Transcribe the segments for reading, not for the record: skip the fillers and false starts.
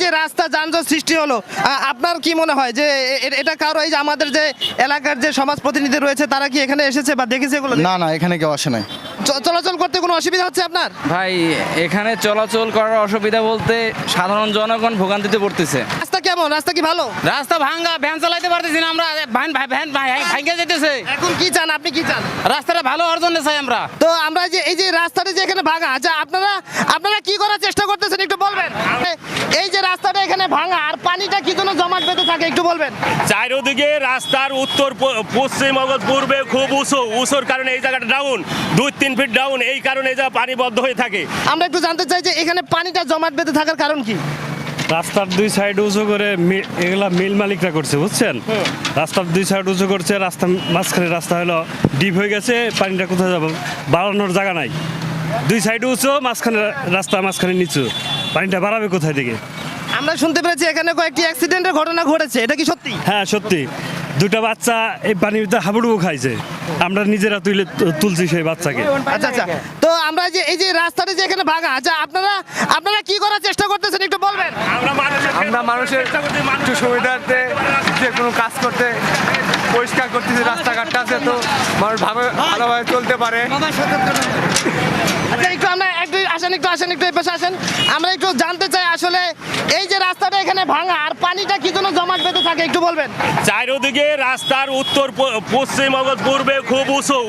যে রাস্তা যানজট সৃষ্টি হলো, আপনার কি মনে হয় যে এটা কারো এই যে আমাদের যে এলাকার যে সমাজ প্রতিনিধি রয়েছে তারা কি এখানে এসেছে বা দেখেছে এগুলো? না না, এখানে কেউ আসে নাই। চলাচল করতে কোনো অসুবিধা হচ্ছে আপনার? ভাই এখানে চলাচল করার অসুবিধা বলতে সাধারণ জনগণ ভোগান্তিতে পড়তেছে। রাস্তা কেমন? রাস্তা কি ভালো? রাস্তা ভাঙ্গা, ভ্যান চালাইতে পারতেছি না আমরা, ভ্যান ভাঙ্গে যেতেছে। এখন কি চান, আপনি কি চান? রাস্তাটা ভালো হওয়ার জন্য চাই আমরা। তো আমরা যে এই যে রাস্তাটা যে এখানে ভাঙা, আচ্ছা আপনারা কি করার চেষ্টা করতেছেন একটু বলবেন? এই যে রাস্তাটা এখানে ভাঙা আর পানিটা কি জন্য জমাট বেঁধে থাকে একটু বলবেন? চারিদিকে রাস্তার উত্তর পশ্চিম অগত পূর্বে খুব উঁচুর কারণে এই জায়গাটা ডাউন, 2-3 ফিট ডাউন, এই কারণে এই জায়গা পানি বদ্ধ হয়ে থাকে। আমরা একটু জানতে চাই যে এখানে পানিটা জমাট বেঁধে থাকার কারণ কি? রাস্তার দুই সাইড উঁচু করে এগুলা মিল মালিকরা করছে, বুঝছেন? রাস্তার দুই সাইড উঁচু করছে, রাস্তা মাঝখানে রাস্তা হলো ডিপ হয়ে গেছে, পানিটা কোথায় যাবো, বাড়ানোর জায়গা নাই। দুই সাইড উঁচু, মাঝখানে রাস্তা, মাঝখানে নিচু, পানিটা বাড়াবে কোথায় থেকে? আমরা শুনতে পেরেছি এখানে কয়েকটি অ্যাক্সিডেন্টের ঘটনা ঘটেছে, এটা কি সত্যি? হ্যাঁ সত্যি, দুটা বাচ্চা এই পানির ভিতরে হাবুডুবু খাইছে, আমরা নিজেরা তুলছি সেই বাচ্চাকে। আচ্ছা আচ্ছা, তো আমরা যে এই যে রাস্তাটা যে এখানে ভাঙা, আচ্ছা আপনারা কি করার চেষ্টা করতেছেন একটু বলবেন? আমরা মানুষের একটু সুবিধার্থে যে কোনো কাজ করতে পরিষ্কার করতেছি, রাস্তাঘাটটা আছে তো মানুষ ভালোভাবে চলতে পারে। আচ্ছা একটু আমরা একটু আসেন একটু এই পাশে আসেন, আমরা একটু জানতে চাই আসলে এই যে রাস্তাটা এখানে ভাঙা আর পানিটা কি জন্য জমাট বেঁধে থাকে একটু বলবেন? চারিদিকে রাস্তার উত্তর পশ্চিম অগত পূর্বে খুব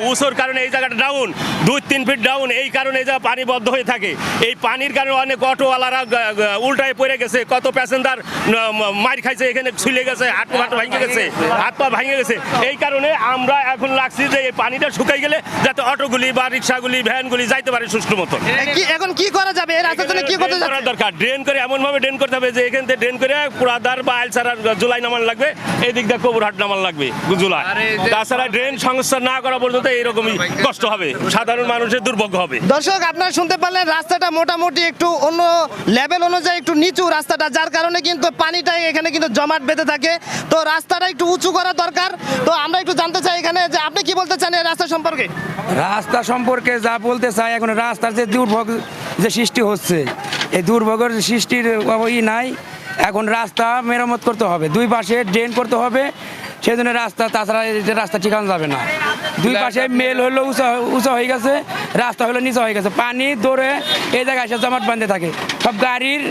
উঁচুর কারণে এই জায়গাটা ডাউন, 2-3 ফিট ডাউন, এই কারণে এই জায়গা পানি বদ্ধ হয়ে থাকে। এই পানির কারণে অনেক অটোওয়ালারা উল্টায় পড়ে গেছে, কত প্যাসেঞ্জার মার খাইছে, এখানে ঝুলে গেছে, হাত ভেঙে গেছে, হাত পা ভেঙে গেছে। এই কারণে আমরা এখন লাগছি যে এই পানিটা শুকাই গেলে যাতে অটোগুলি বা রিক্সাগুলি ভ্যানগুলি যাইতে পারে সুষ্ঠু মতো। এখন কি করা যাবে এই রাস্তার জন্য? কি করতে যাচ্ছে? দরকার ড্রেন করে, এমন ভাবে ড্রেন করতে হবে যে এখান থেকে ড্রেন করে পুরাদার বা আইলসারার জুলাই নামান লাগবে, এই দিক দিয়ে কবুরহাট নামান লাগবে জুলাই। তাছাড়া ড্রেন সংস্কার না করা পর্যন্ত এইরকমই কষ্ট হবে, সাধারণ মানুষের দুর্ভোগ হবে। দর্শক আপনারা শুনতে পারলেন রাস্তাটা মোটামুটি একটু অন্য লেভেল অনুযায়ী একটু নিচু রাস্তাটা, যার কারণে কিন্তু পানিটা এখানে কিন্তু জমাট বেঁধে থাকে। তো রাস্তাটা একটু উঁচু করা দরকার। তো আমরা একটু জানতে চাই এখানে যে আপনি কি বলতে চান এই রাস্তা সম্পর্কে? রাস্তা সম্পর্কে যা বলতে চাই, এখন রাস্তার যে দুর্ভোগ যে সৃষ্টি হচ্ছে, এই দুর্ভোগের সৃষ্টির নাই। এখন রাস্তা মেরামত করতে হবে, দুই পাশে ড্রেন করতে হবে, সেই জন্য রাস্তা, তাছাড়া রাস্তা ঠিকানো যাবে না। দুই পাশে মেল হলো উঁচা হয়ে গেছে, রাস্তা হলো নিচা হয়ে গেছে, পানি দৌড়ে এই জায়গায় এসে জমাট বাঁধতে থাকে। সব গাড়ির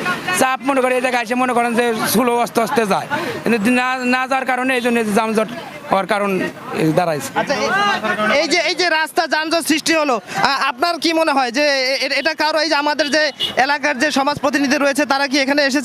চাপ মনে করে এই জায়গায় এসে মনে করেন যে স্লো আস্তে আস্তে যায়, কিন্তু না যাওয়ার কারণে এই জন্য যানজট হওয়ার কারণ দাঁড়াইছে। আচ্ছা এই যে রাস্তা যানজট সৃষ্টি হলো, আপনার কি মনে হয় যে এটা কারো এই যে আমাদের যে এলাকার যে সমাজ প্রতিনিধি রয়েছে তারা কি এখানে এসেছে?